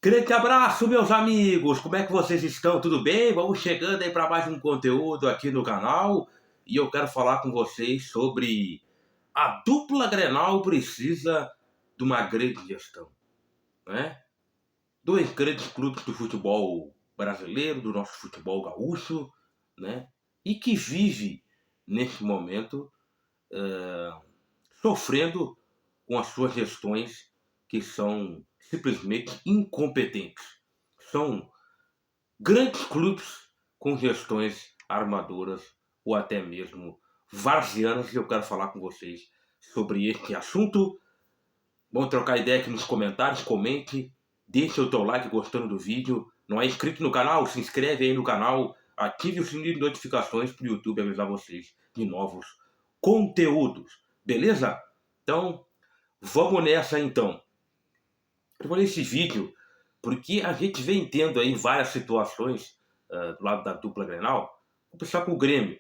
Grande abraço, meus amigos! Como é que vocês estão? Tudo bem? Vamos chegando aí para mais um conteúdo aqui no canal e eu quero falar com vocês sobre a dupla Grenal precisa de uma grande gestão, né? Dois grandes clubes do futebol brasileiro, do nosso futebol gaúcho, né? E que vive nesse momento sofrendo com as suas gestões que são simplesmente incompetentes. São grandes clubes com gestões armadoras ou até mesmo varzianas, e eu quero falar com vocês sobre este assunto. Vamos trocar ideia aqui nos comentários, comente, deixe o teu like gostando do vídeo. Não é inscrito no canal? Se inscreve aí no canal, ative o sininho de notificações para o YouTube avisar vocês de novos conteúdos, beleza? Então, vamos nessa então. Eu vou nesse vídeo porque a gente vem tendo aí várias situações do lado da dupla Grenal. Vou começar com o Grêmio,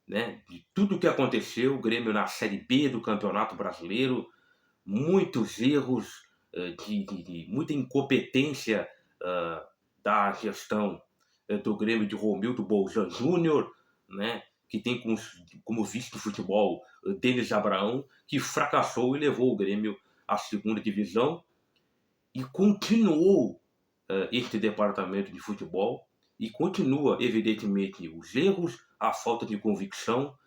né? De tudo o que aconteceu, o Grêmio na Série B do Campeonato Brasileiro, muitos erros, de muita incompetência da gestão do Grêmio de Romildo Bolzan Júnior, né? Que tem como vice de futebol Denis Abraão, que fracassou e levou o Grêmio à segunda divisão. E continuou este departamento de futebol e continua, evidentemente, os erros, a falta de convicção,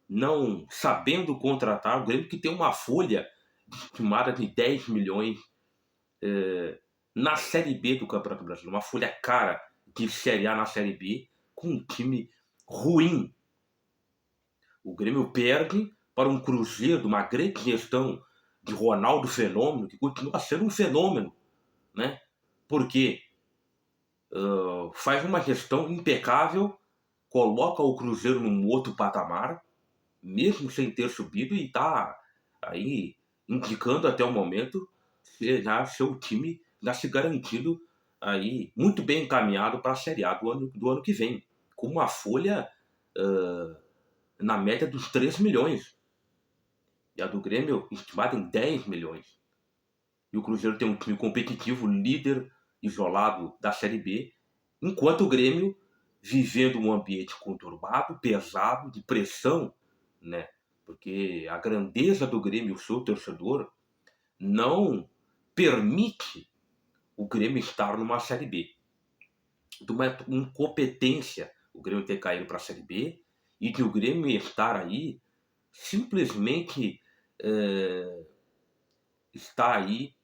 não sabendo contratar o Grêmio, que tem uma folha estimada de 10 milhões na Série B do Campeonato Brasileiro, uma folha cara de Série A na Série B, com um time ruim. O Grêmio perde para um Cruzeiro, uma grande gestão de Ronaldo Fenômeno, que continua sendo um fenômeno, né? Porque faz uma gestão impecável, coloca o Cruzeiro num outro patamar, mesmo sem ter subido, e está aí indicando até o momento já seu time já se garantindo aí muito bem encaminhado para a Série A do ano que vem, com uma folha na média dos 3 milhões. E a do Grêmio estimada em 10 milhões. E o Cruzeiro tem um time competitivo, líder isolado da Série B, enquanto o Grêmio vivendo um ambiente conturbado, pesado, de pressão, né? Porque a grandeza do Grêmio, o seu torcedor, não permite o Grêmio estar numa Série B. De uma incompetência o Grêmio ter caído para a Série B e de o Grêmio estar aí simplesmente está aí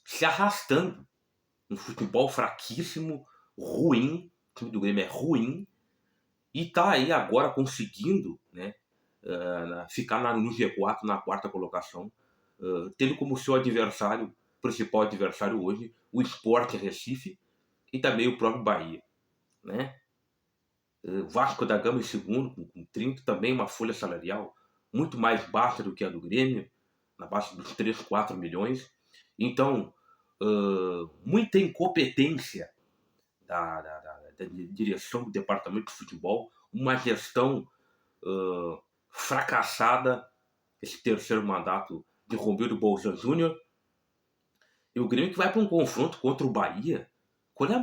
se arrastando. Um futebol fraquíssimo, ruim, o time do Grêmio é ruim, e está aí agora conseguindo, né, ficar no G4, na quarta colocação, tendo como seu adversário, principal adversário hoje, o Sport Recife e também o próprio Bahia, né? Vasco da Gama em segundo, com 30, também uma folha salarial muito mais baixa do que a do Grêmio, na base dos 3, 4 milhões. Então, muita incompetência da direção do departamento de futebol, uma gestão fracassada, esse terceiro mandato de Romildo Bolzan Júnior, e o Grêmio que vai para um confronto contra o Bahia. Qual é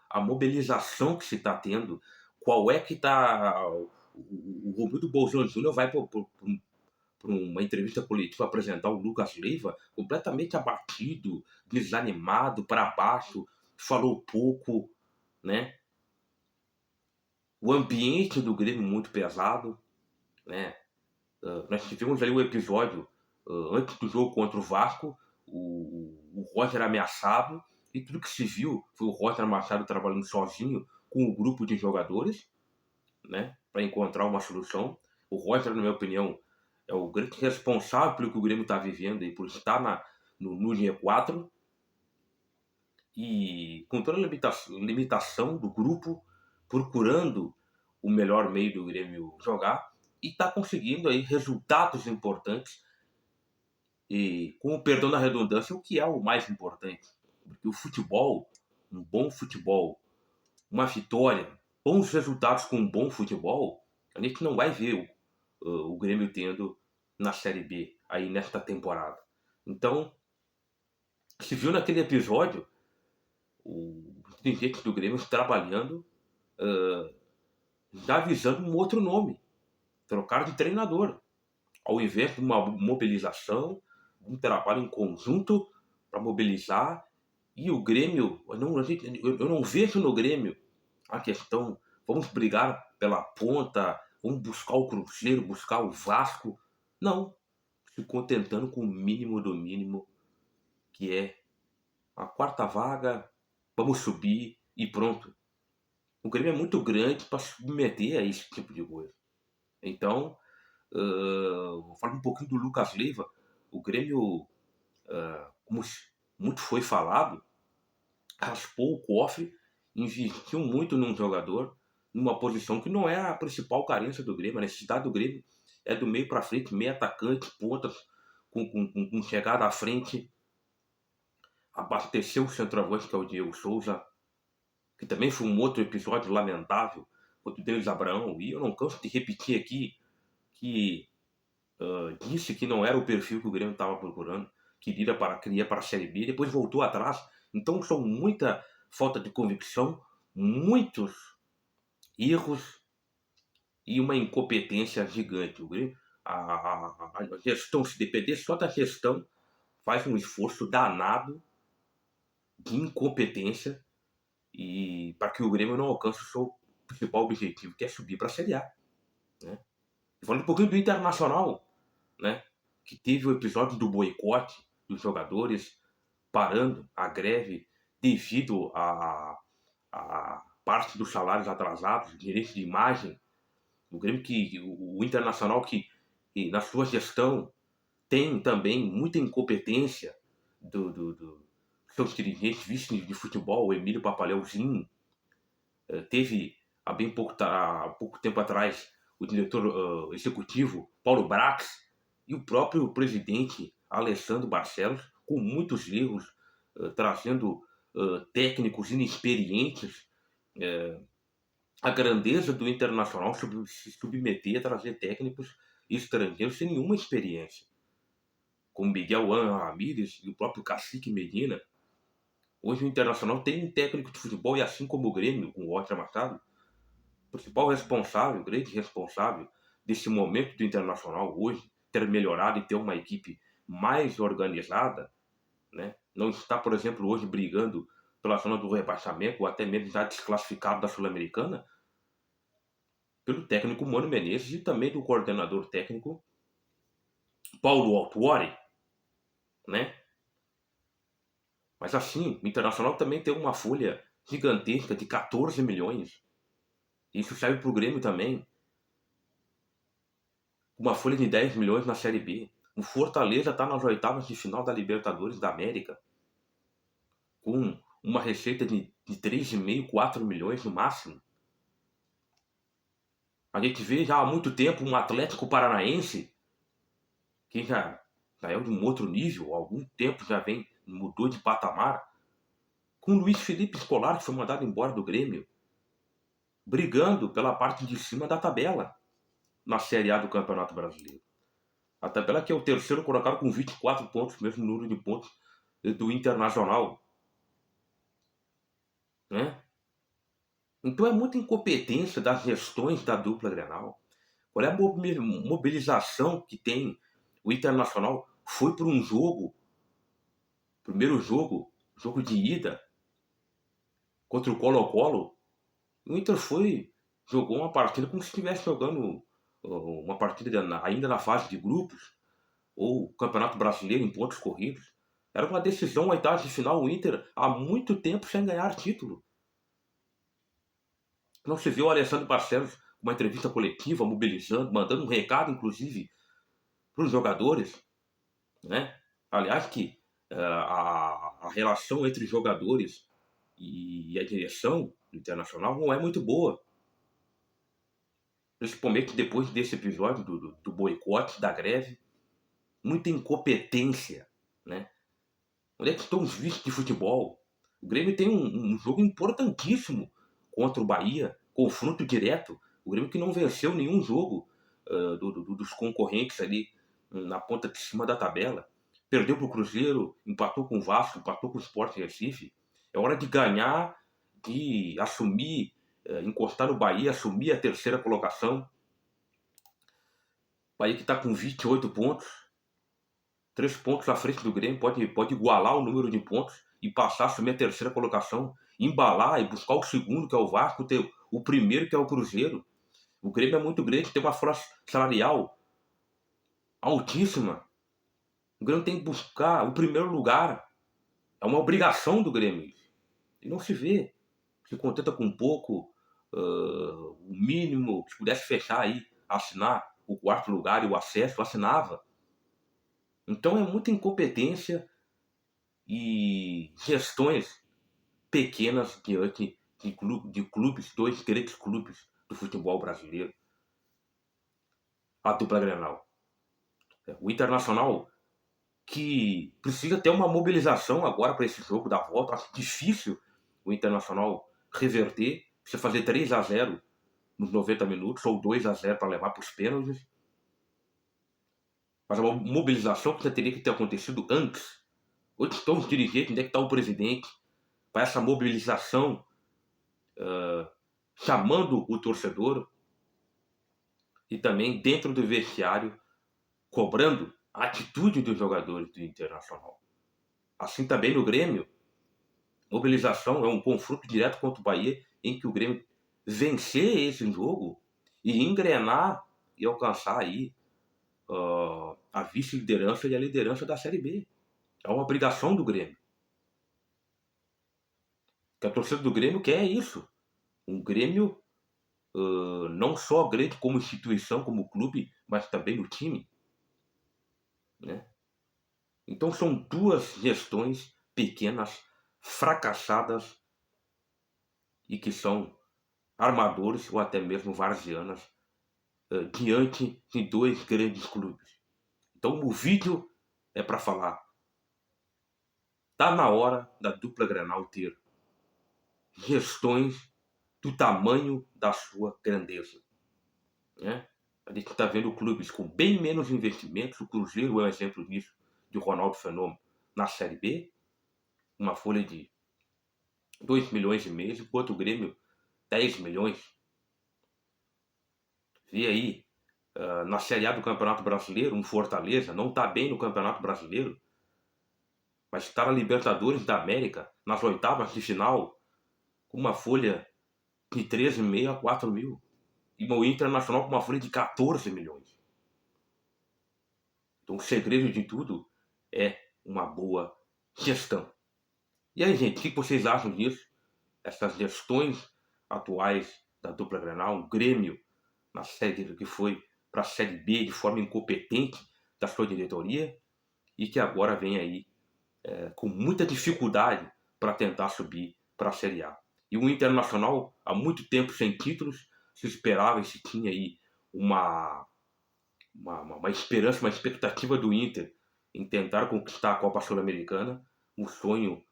a mobilização que se está tendo? Qual é que está... O Romildo Bolzan Júnior vai para uma entrevista coletiva apresentar o Lucas Leiva completamente abatido, desanimado, para baixo, falou pouco, né? O ambiente do Grêmio muito pesado, né? Nós tivemos ali um episódio antes do jogo contra o Vasco, o Roger ameaçado, e tudo que se viu foi o Roger Machado trabalhando sozinho com um grupo de jogadores, né, para encontrar uma solução. O Roger, na minha opinião, é o grande responsável pelo que o Grêmio está vivendo e por estar no G4, e com toda a limitação do grupo, procurando o melhor meio do Grêmio jogar, e está conseguindo aí resultados importantes, e com o perdão da redundância, o que é o mais importante. Porque o futebol, um bom futebol, uma vitória, bons resultados com um bom futebol, a gente não vai ver o Grêmio tendo na Série B aí nesta temporada. Então, Se viu naquele episódio o dirigente do Grêmio trabalhando, já avisando um outro nome. Trocar de treinador. Ao invés de uma mobilização, um trabalho em conjunto para mobilizar. E o Grêmio, eu não vejo no Grêmio a questão, vamos brigar pela ponta, vamos buscar o Cruzeiro, buscar o Vasco. Não, se contentando com o mínimo do mínimo, que é a quarta vaga, vamos subir e pronto. O Grêmio é muito grande para submeter a esse tipo de coisa. Então, vou falar um pouquinho do Lucas Leiva. O Grêmio, como muito foi falado, raspou o cofre, investiu muito num jogador, numa posição que não é a principal carência do Grêmio. A necessidade do Grêmio é do meio para frente, meio atacante, pontas, com chegada à frente. Abasteceu o centroavante, que é o Diego Souza, que também foi um outro episódio lamentável, contra o Denis Abraão. E eu não canso de repetir aqui que disse que não era o perfil que o Grêmio estava procurando, que queria para a Série B, depois voltou atrás. Então são muita falta de convicção, muitos erros e uma incompetência gigante. O Grêmio, a gestão, se depender só da gestão, faz um esforço danado de incompetência e para que o Grêmio não alcance o seu principal objetivo, que é subir para a Série A. Né? Falando um pouquinho do Internacional, né, que teve o episódio do boicote dos jogadores parando a greve devido a parte dos salários atrasados, direitos de imagem. O Grêmio o Internacional que na sua gestão tem também muita incompetência do seus dirigentes, vice de futebol, o Emílio Papaleuzinho. Teve há pouco tempo atrás o diretor executivo Paulo Brax e o próprio presidente Alessandro Barcelos, com muitos erros, trazendo técnicos inexperientes. A grandeza do Internacional se submeter a trazer técnicos estrangeiros sem nenhuma experiência, como Miguel Ramírez e o próprio Cacique Medina. Hoje o Internacional tem um técnico de futebol e assim como o Grêmio, com o Roger Machado, o principal responsável, o grande responsável desse momento do Internacional hoje, ter melhorado e ter uma equipe mais organizada, né? Não está, por exemplo, hoje brigando pela zona do rebaixamento ou até mesmo já desclassificado da Sul-Americana, pelo técnico Mano Menezes e também do coordenador técnico Paulo Autuori, né? Mas assim, o Internacional também tem uma folha gigantesca de 14 milhões. Isso serve para o Grêmio também. Uma folha de 10 milhões na Série B. O Fortaleza está nas oitavas de final da Libertadores da América, com uma receita de 3,5, 4 milhões no máximo. A gente vê já há muito tempo um Atlético Paranaense, que já é de um outro nível, há algum tempo já mudou de patamar, com o Luiz Felipe Scolari, que foi mandado embora do Grêmio, brigando pela parte de cima da tabela na Série A do Campeonato Brasileiro. A tabela que é o terceiro colocado com 24 pontos, mesmo número de pontos do Internacional. Né? Então é muita incompetência das gestões da dupla Grenal. Qual é a mobilização que tem o Internacional? Foi para um jogo, primeiro jogo de ida, contra o Colo-Colo. O Inter jogou uma partida como se estivesse jogando uma partida ainda na fase de grupos, ou Campeonato Brasileiro em pontos corridos. Era uma decisão, oitavas de final, o Inter há muito tempo sem ganhar título. Não se viu o Alessandro Barcelos uma entrevista coletiva, mobilizando, mandando um recado, inclusive, para os jogadores, né? Aliás, que a relação entre jogadores e a direção internacional não é muito boa. Principalmente depois desse episódio do boicote, da greve. Muita incompetência, né? Onde é que estão os vices de futebol? O Grêmio tem um jogo importantíssimo contra o Bahia, confronto direto. O Grêmio que não venceu nenhum jogo dos concorrentes ali na ponta de cima da tabela. perdeu para o Cruzeiro, empatou com o Vasco, empatou com o Sport Recife. É hora de ganhar, de assumir, encostar no Bahia, assumir a terceira colocação. O Bahia que está com 28 pontos, 3 pontos à frente do Grêmio, pode igualar o número de pontos e passar a assumir a terceira colocação, embalar e buscar o segundo, que é o Vasco, ter o primeiro, que é o Cruzeiro. O Grêmio é muito grande, tem uma folha salarial altíssima. O Grêmio tem que buscar o primeiro lugar. É uma obrigação do Grêmio. E não se vê. Se contenta com pouco, o mínimo. Se pudesse fechar aí, assinar o quarto lugar e o acesso, assinava. Então é muita incompetência e gestões pequenas diante de clubes, dois grandes clubes do futebol brasileiro. A dupla Grenal. O Internacional, que precisa ter uma mobilização agora para esse jogo da volta. Acho difícil o Internacional reverter. Precisa fazer 3-0 nos 90 minutos ou 2-0 para levar para os pênaltis. Mas a mobilização que já teria que ter acontecido antes. Onde estão os dirigentes? Onde é que está o presidente? Para essa mobilização, chamando o torcedor e também dentro do vestiário, cobrando a atitude dos jogadores do Internacional. Assim também no Grêmio, mobilização é um confronto direto contra o Bahia, em que o Grêmio vencer esse jogo e engrenar e alcançar aí a vice-liderança e a liderança da Série B. É uma obrigação do Grêmio. Que a torcida do Grêmio quer isso. Um Grêmio não só grande como instituição, como clube, mas também no time. Né? Então são duas gestões pequenas, fracassadas e que são armadores ou até mesmo varzianas diante de dois grandes clubes. Então o vídeo é para falar. Tá na hora da dupla Grenal ter gestões do tamanho da sua grandeza. Né? A gente está vendo clubes com bem menos investimentos. O Cruzeiro é um exemplo disso, de Ronaldo Fenômeno na Série B. Uma folha de 2 milhões e meio, enquanto o Grêmio 10 milhões. Vê aí, na Série A do Campeonato Brasileiro, um Fortaleza não está bem no Campeonato Brasileiro, mas está na Libertadores da América, nas oitavas de final, com uma folha de 13,5 a 4 mil. E o Internacional com uma folha de 14 milhões. Então o segredo de tudo é uma boa gestão. E aí, gente, o que vocês acham disso? Essas gestões atuais da dupla Grenal, um Grêmio na série que foi para a Série B de forma incompetente da sua diretoria e que agora vem aí com muita dificuldade para tentar subir para a Série A. E o Internacional, há muito tempo sem títulos, se esperava e se tinha aí uma esperança, uma expectativa do Inter em tentar conquistar a Copa Sul-Americana, um sonho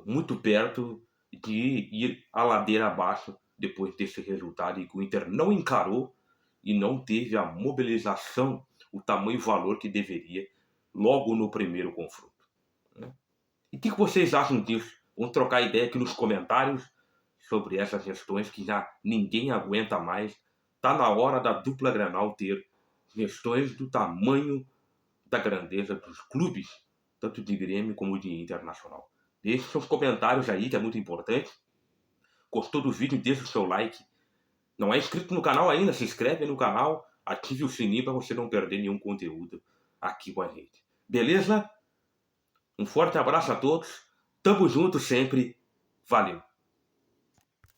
muito perto de ir a ladeira abaixo depois desse resultado, e que o Inter não encarou e não teve a mobilização, o tamanho e valor que deveria logo no primeiro confronto. Né? E o que vocês acham disso? Vamos trocar ideia aqui nos comentários sobre essas gestões que já ninguém aguenta mais. Está na hora da dupla Grenal ter gestões do tamanho da grandeza dos clubes, tanto de Grêmio como de Internacional. Deixe seus comentários aí, que é muito importante. Gostou do vídeo? Deixe o seu like. Não é inscrito no canal ainda? Se inscreve no canal, ative o sininho para você não perder nenhum conteúdo aqui com a gente. Beleza? Um forte abraço a todos. Tamo junto sempre. Valeu!